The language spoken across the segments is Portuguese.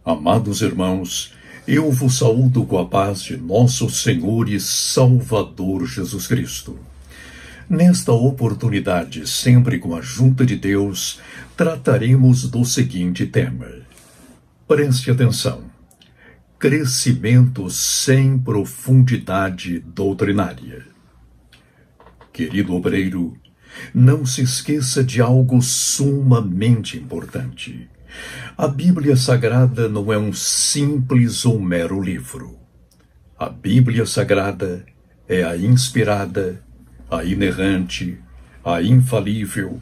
Amados irmãos, eu vos saúdo com a paz de nosso Senhor e Salvador Jesus Cristo. Nesta oportunidade, sempre com a ajuda de Deus, trataremos do seguinte tema. Preste atenção. Crescimento sem profundidade doutrinária. Querido obreiro, não se esqueça de algo sumamente importante. A Bíblia Sagrada não é um simples ou mero livro. A Bíblia Sagrada é a inspirada, a inerrante, a infalível,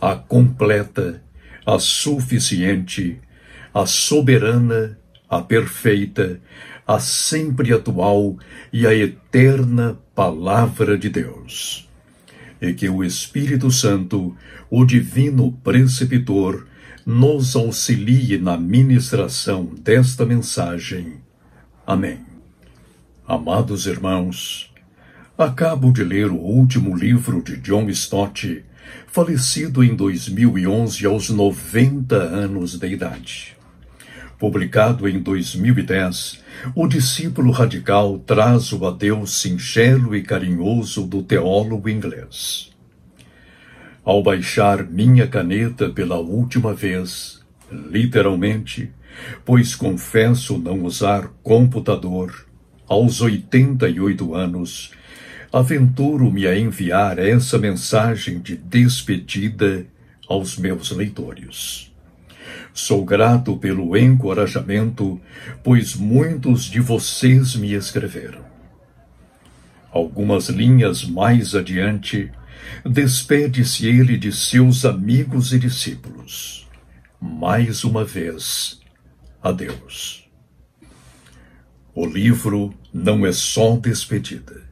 a completa, a suficiente, a soberana, a perfeita, a sempre atual e a eterna Palavra de Deus. E que o Espírito Santo, o Divino Preceptor, nos auxilie na ministração desta mensagem. Amém. Amados irmãos, acabo de ler o último livro de John Stott, falecido em 2011 aos 90 anos de idade. Publicado em 2010, o discípulo radical traz o adeus singelo e carinhoso do teólogo inglês. Ao baixar minha caneta pela última vez, literalmente, pois confesso não usar computador, aos 88 anos, aventuro-me a enviar essa mensagem de despedida aos meus leitores. Sou grato pelo encorajamento, pois muitos de vocês me escreveram. Algumas linhas mais adiante, despede-se ele de seus amigos e discípulos. Mais uma vez, adeus. O livro não é só despedida.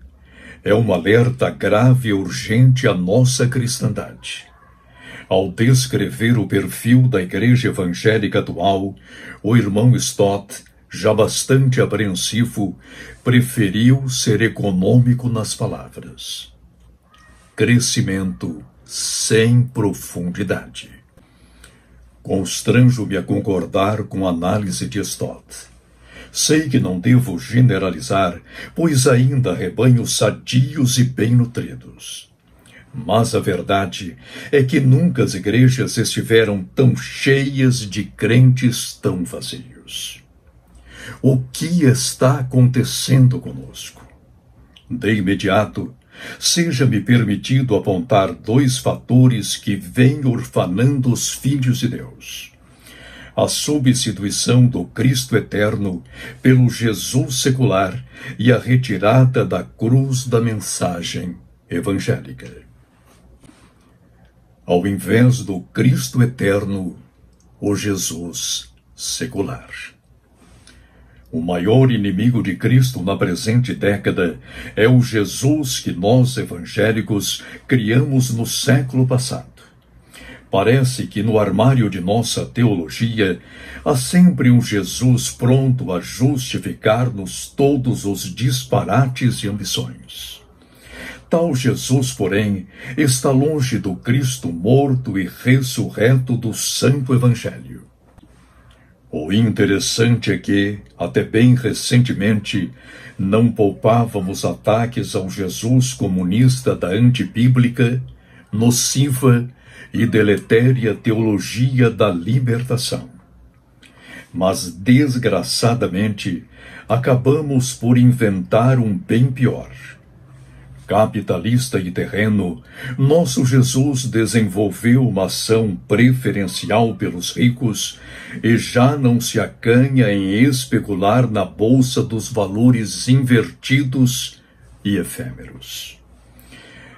É um alerta grave e urgente à nossa cristandade. Ao descrever o perfil da igreja evangélica atual, o irmão Stott, já bastante apreensivo, preferiu ser econômico nas palavras. Crescimento sem profundidade. Constranjo-me a concordar com a análise de Stott. Sei que não devo generalizar, pois ainda há rebanhos sadios e bem nutridos. Mas a verdade é que nunca as igrejas estiveram tão cheias de crentes tão vazios. O que está acontecendo conosco? De imediato, seja-me permitido apontar dois fatores que vêm orfanando os filhos de Deus. A substituição do Cristo eterno pelo Jesus secular e a retirada da cruz da mensagem evangélica. Ao invés do Cristo eterno, o Jesus secular. O maior inimigo de Cristo na presente década é o Jesus que nós, evangélicos, criamos no século passado. Parece que no armário de nossa teologia há sempre um Jesus pronto a justificar-nos todos os disparates e ambições. Tal Jesus, porém, está longe do Cristo morto e ressurreto do Santo Evangelho. O interessante é que, até bem recentemente, não poupávamos ataques ao Jesus comunista da antibíblica, nociva e deletéria teologia da libertação. Mas, desgraçadamente, acabamos por inventar um bem pior. Capitalista e terreno, nosso Jesus desenvolveu uma ação preferencial pelos ricos e já não se acanha em especular na bolsa dos valores invertidos e efêmeros.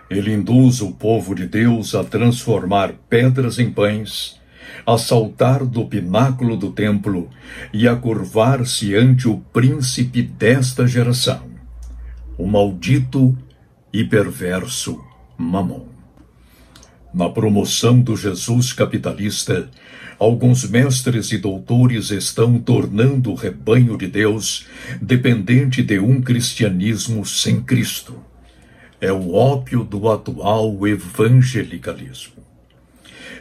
Ele induz o povo de Deus a transformar pedras em pães, a saltar do pináculo do templo e a curvar-se ante o príncipe desta geração, o maldito e perverso Mamon. Na promoção do Jesus capitalista, alguns mestres e doutores estão tornando o rebanho de Deus dependente de um cristianismo sem Cristo. É o ópio do atual evangelicalismo.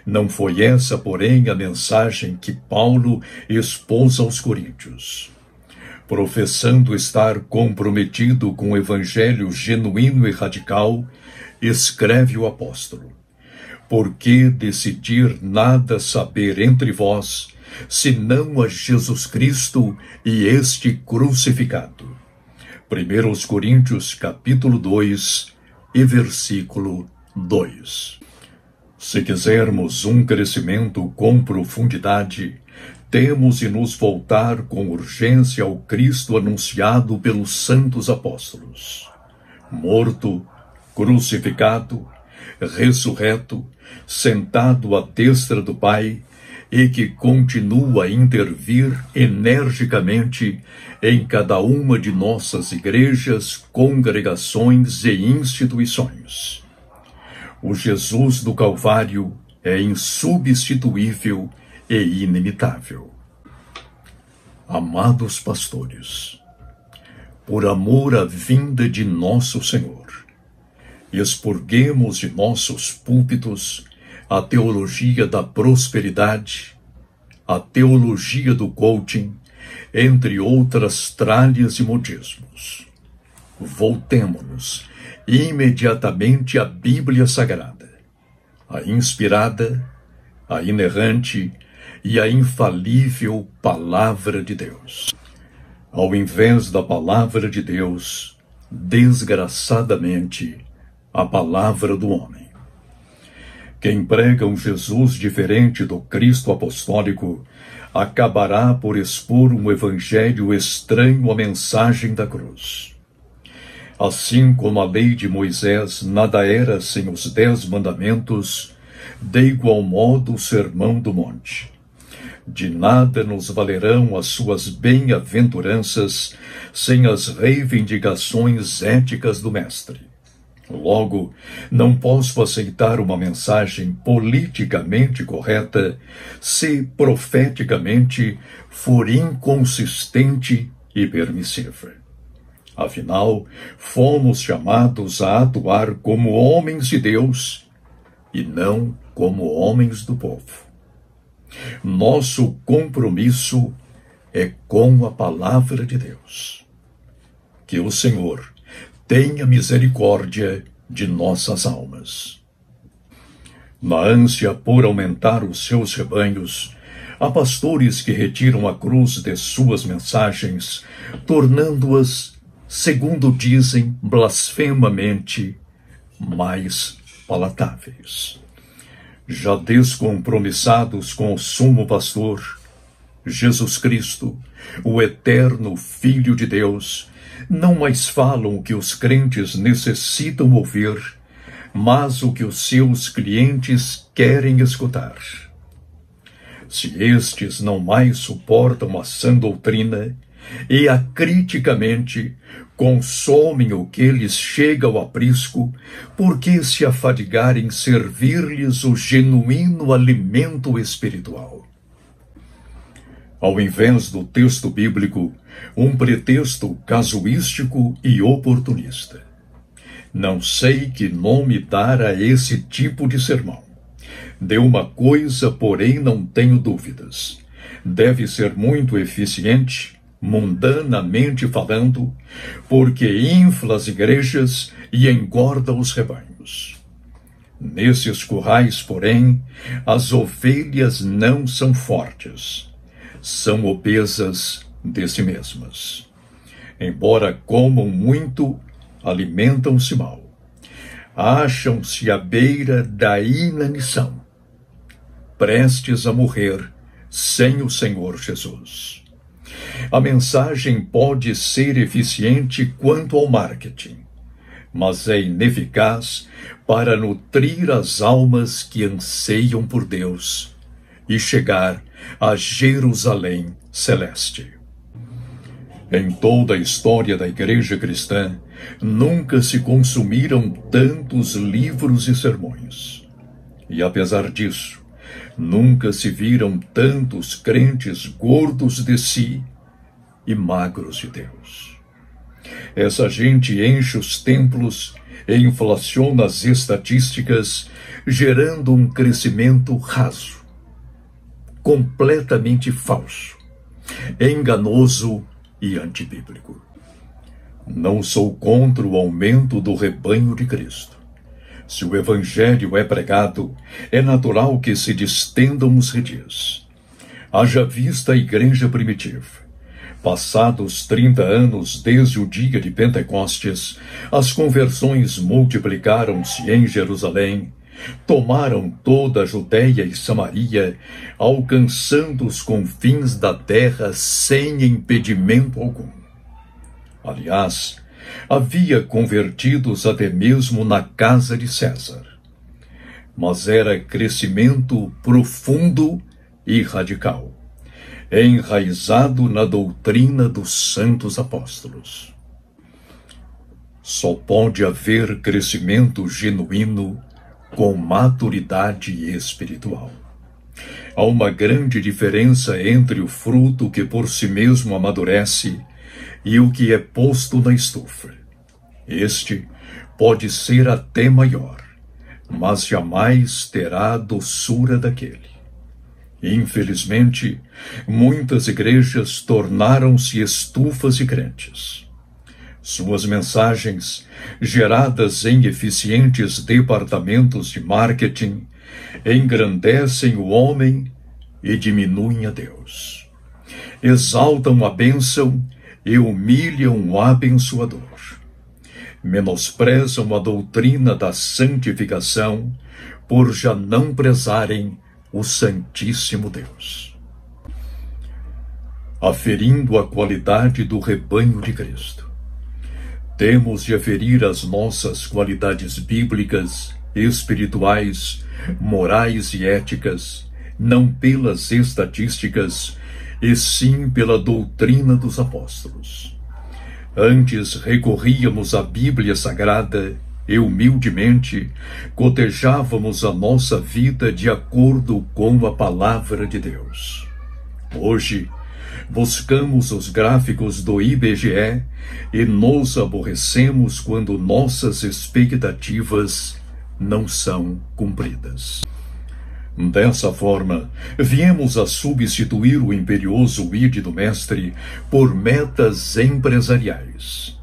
Não foi essa, porém, a mensagem que Paulo expôs aos coríntios. Professando estar comprometido com o evangelho genuíno e radical, escreve o apóstolo: por que decidir nada saber entre vós, senão a Jesus Cristo e este crucificado? 1 Coríntios capítulo 2 e versículo 2. Se quisermos um crescimento com profundidade, temos de nos voltar com urgência ao Cristo anunciado pelos santos apóstolos. Morto, crucificado, ressurreto, sentado à destra do Pai, e que continua a intervir energicamente em cada uma de nossas igrejas, congregações e instituições. O Jesus do Calvário é insubstituível e inimitável. Amados pastores, por amor à vinda de nosso Senhor, expurguemos de nossos púlpitos a teologia da prosperidade, a teologia do coaching, entre outras tralhas e modismos. Voltemo-nos imediatamente à Bíblia Sagrada, a inspirada, a inerrante e a infalível Palavra de Deus. Ao invés da Palavra de Deus, desgraçadamente, a palavra do homem. Quem prega um Jesus diferente do Cristo apostólico acabará por expor um evangelho estranho à mensagem da cruz. Assim como a lei de Moisés nada era sem os 10 mandamentos, de igual modo o Sermão do Monte. De nada nos valerão as suas bem-aventuranças sem as reivindicações éticas do Mestre. Logo, não posso aceitar uma mensagem politicamente correta se profeticamente for inconsistente e permissiva. Afinal, fomos chamados a atuar como homens de Deus e não como homens do povo. Nosso compromisso é com a palavra de Deus. Que o Senhor tenha misericórdia de nossas almas. Na ânsia por aumentar os seus rebanhos, há pastores que retiram a cruz de suas mensagens, tornando-as, segundo dizem blasfemamente, mais palatáveis. Já descompromissados com o sumo pastor, Jesus Cristo, o eterno Filho de Deus, não mais falam o que os crentes necessitam ouvir, mas o que os seus clientes querem escutar. Se estes não mais suportam a sã doutrina e acriticamente consomem o que lhes chega ao aprisco, por que se afadigar em servir-lhes o genuíno alimento espiritual? Ao invés do texto bíblico, um pretexto casuístico e oportunista. Não sei que nome dar a esse tipo de sermão. De uma coisa, porém, não tenho dúvidas. Deve ser muito eficiente, mundanamente falando, porque infla as igrejas e engorda os rebanhos. Nesses currais, porém, as ovelhas não são fortes. São obesas de si mesmas. Embora comam muito, alimentam-se mal. Acham-se à beira da inanição, prestes a morrer sem o Senhor Jesus. A mensagem pode ser eficiente quanto ao marketing, mas é ineficaz para nutrir as almas que anseiam por Deus e chegar a Jerusalém celeste. Em toda a história da Igreja cristã, nunca se consumiram tantos livros e sermões. E apesar disso, nunca se viram tantos crentes gordos de si e magros de Deus. Essa gente enche os templos inflaciona as estatísticas, gerando um crescimento raso, completamente falso, enganoso e antibíblico. Não sou contra o aumento do rebanho de Cristo. Se o Evangelho é pregado, é natural que se distendam os redis. Haja vista a igreja primitiva. Passados 30 anos desde o dia de Pentecostes, as conversões multiplicaram-se em Jerusalém, tomaram toda a Judéia e Samaria, alcançando os confins da terra sem impedimento algum. Aliás, havia convertidos até mesmo na casa de César. Mas era crescimento profundo e radical, enraizado na doutrina dos santos apóstolos. Só pode haver crescimento genuíno com maturidade espiritual. Há uma grande diferença entre o fruto que por si mesmo amadurece e o que é posto na estufa. Este pode ser até maior, mas jamais terá a doçura daquele. Infelizmente, muitas igrejas tornaram-se estufas de crentes. Suas mensagens, geradas em eficientes departamentos de marketing, engrandecem o homem e diminuem a Deus. Exaltam a bênção e humilham o abençoador. Menosprezam a doutrina da santificação por já não prezarem o Santíssimo Deus. Aferindo a qualidade do rebanho de Cristo, temos de aferir as nossas qualidades bíblicas, espirituais, morais e éticas, não pelas estatísticas, e sim pela doutrina dos apóstolos. Antes recorríamos à Bíblia Sagrada e humildemente cotejávamos a nossa vida de acordo com a palavra de Deus. Hoje, buscamos os gráficos do IBGE e nos aborrecemos quando nossas expectativas não são cumpridas. Dessa forma, viemos a substituir o imperioso ide do Mestre por metas empresariais.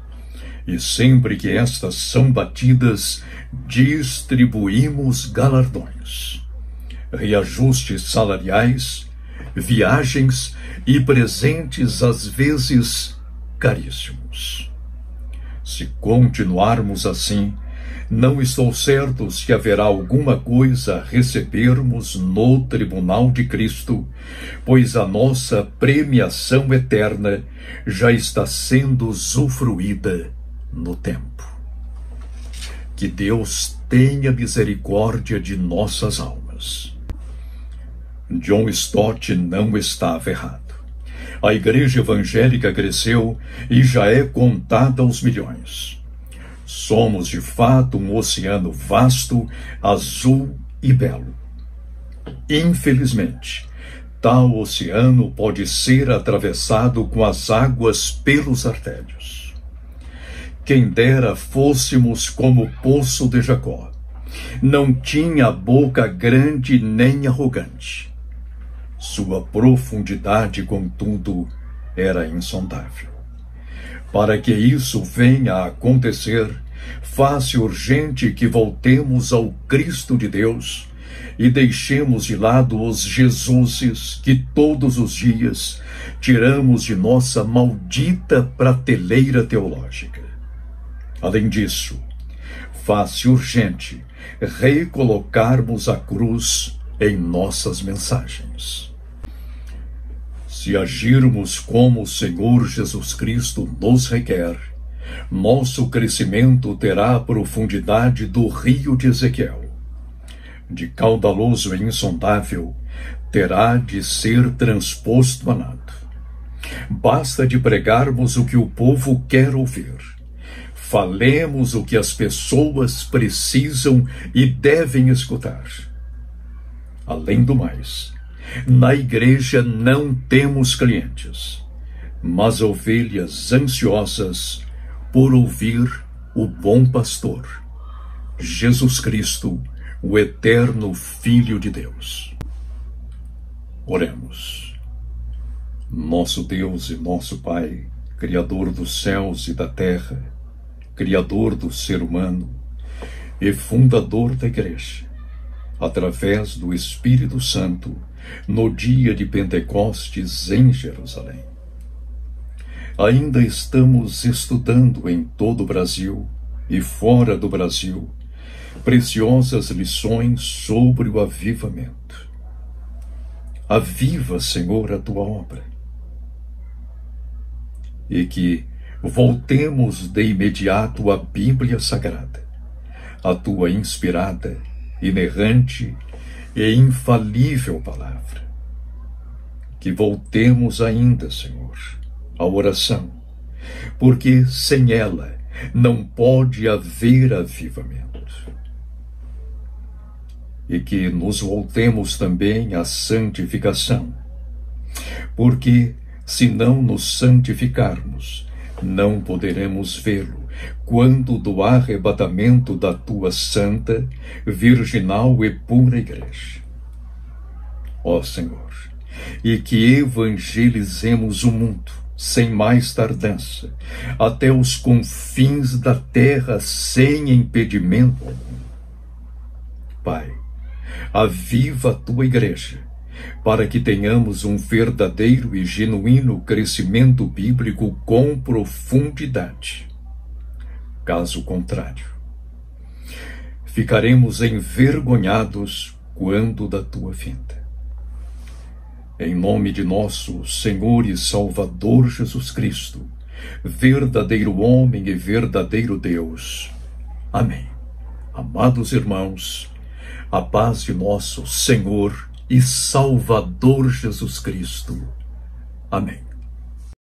E sempre que estas são batidas, distribuímos galardões, reajustes salariais, viagens e presentes às vezes caríssimos. Se continuarmos assim, não estou certo se haverá alguma coisa a recebermos no tribunal de Cristo, pois a nossa premiação eterna já está sendo usufruída no tempo. Que Deus tenha misericórdia de nossas almas. John Stott não estava errado. A igreja evangélica cresceu e já é contada aos milhões. Somos, de fato, um oceano vasto, azul e belo. Infelizmente, tal oceano pode ser atravessado com as águas pelos artérios. Quem dera fôssemos como o poço de Jacó. Não tinha a boca grande nem arrogante. Sua profundidade, contudo, era insondável. Para que isso venha a acontecer, faz-se urgente que voltemos ao Cristo de Deus e deixemos de lado os Jesuses que todos os dias tiramos de nossa maldita prateleira teológica. Além disso, faz-se urgente recolocarmos a cruz em nossas mensagens. Se agirmos como o Senhor Jesus Cristo nos requer, nosso crescimento terá a profundidade do rio de Ezequiel. De caudaloso e insondável, terá de ser transposto a nado. Basta de pregarmos o que o povo quer ouvir. Falemos o que as pessoas precisam e devem escutar. Além do mais, na igreja não temos clientes, mas ovelhas ansiosas por ouvir o bom pastor Jesus Cristo, o eterno Filho de Deus. Oremos. Nosso Deus e nosso Pai, Criador dos céus e da terra, Criador do ser humano e fundador da Igreja, através do Espírito Santo, no dia de Pentecostes em Jerusalém. Ainda estamos estudando em todo o Brasil e fora do Brasil preciosas lições sobre o avivamento. Aviva, Senhor, a tua obra, e que voltemos de imediato à Bíblia Sagrada, a tua inspirada, inerrante e infalível palavra. Que voltemos ainda, Senhor, à oração, porque sem ela não pode haver avivamento. E que nos voltemos também à santificação, porque se não nos santificarmos, não poderemos vê-lo quando do arrebatamento da tua santa, virginal e pura Igreja. Ó Senhor, e que evangelizemos o mundo sem mais tardança, até os confins da terra sem impedimento algum. Pai, aviva a tua Igreja, para que tenhamos um verdadeiro e genuíno crescimento bíblico com profundidade. Caso contrário, ficaremos envergonhados quando da tua vinda. Em nome de nosso Senhor e Salvador Jesus Cristo, verdadeiro homem e verdadeiro Deus. Amém. Amados irmãos, a paz de nosso Senhor e Salvador Jesus Cristo. Amém.